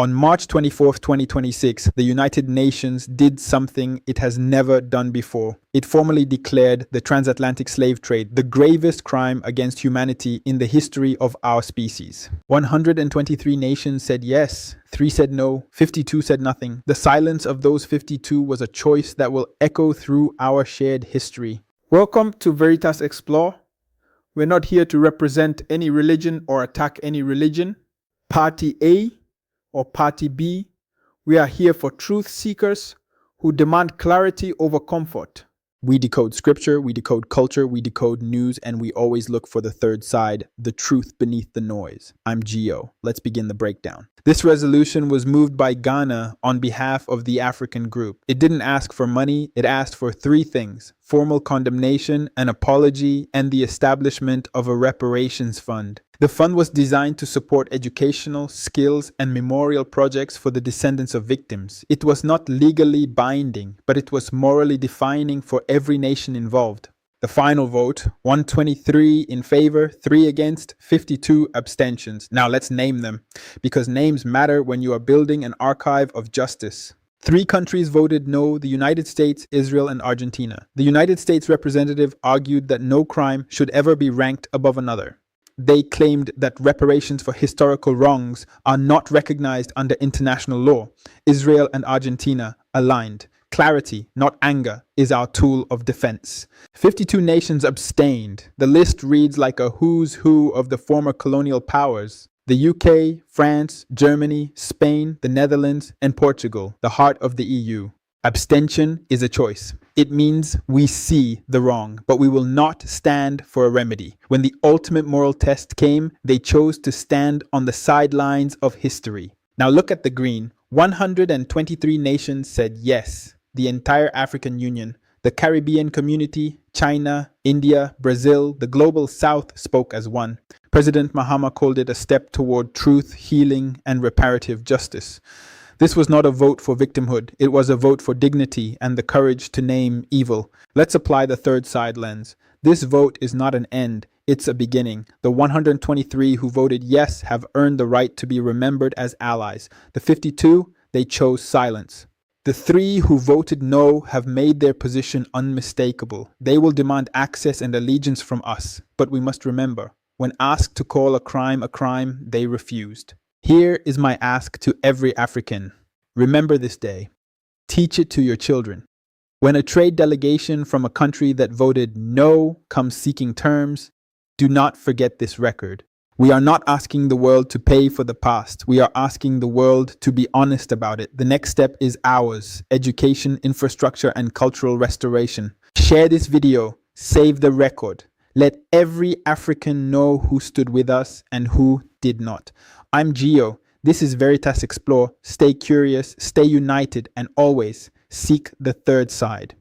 On March 24th, 2026, the United Nations did something it has never done before. It formally declared the transatlantic slave trade the gravest crime against humanity in the history of our species. 123 nations said yes, 3 said no, 52 said nothing. The silence of those 52 was a choice that will echo through our shared history. Welcome to Veritas Explore. We're not here to represent any religion or attack any religion. Party A or Party B, we are here for truth seekers who demand clarity over comfort. We decode scripture, we decode culture, we decode news, and we always look for the third side, the truth beneath the noise. I'm Gio. Let's begin the breakdown. This resolution was moved by Ghana on behalf of the African group. It didn't ask for money, it asked for 3 things: formal condemnation, an apology, and the establishment of a reparations fund. The fund was designed to support educational, skills, and memorial projects for the descendants of victims. It was not legally binding, but it was morally defining for every nation involved. The final vote, 123 in favor, 3 against, 52 abstentions. Now let's name them, because names matter when you are building an archive of justice. 3 countries voted no: the United States, Israel, and Argentina. The United States representative argued that no crime should ever be ranked above another. They claimed that reparations for historical wrongs are not recognized under international law. Israel and Argentina aligned. Clarity, not anger, is our tool of defense. 52 nations abstained. The list reads like a who's who of the former colonial powers. The UK, France, Germany, Spain, the Netherlands, and Portugal, the heart of the EU. Abstention is a choice. It means we see the wrong, but we will not stand for a remedy. When the ultimate moral test came, they chose to stand on the sidelines of history. Now look at the green. 123 nations said yes. The entire African Union, the Caribbean community, China, India, Brazil, the global South spoke as one. President Mahama called it a step toward truth, healing, and reparative justice. This was not a vote for victimhood. It was a vote for dignity and the courage to name evil. Let's apply the third side lens. This vote is not an end. It's a beginning. The 123 who voted yes have earned the right to be remembered as allies. The 52, they chose silence. The 3 who voted no have made their position unmistakable. They will demand access and allegiance from us. But we must remember, when asked to call a crime, they refused. Here is my ask to every African. Remember this day. Teach it to your children. When a trade delegation from a country that voted no comes seeking terms, do not forget this record. We are not asking the world to pay for the past. We are asking the world to be honest about it. The next step is ours: education, infrastructure, and cultural restoration. Share this video. Save the record. Let every African know who stood with us and who did not. I'm Gio. This is Veritas Explore. Stay curious, stay united, and always seek the third side.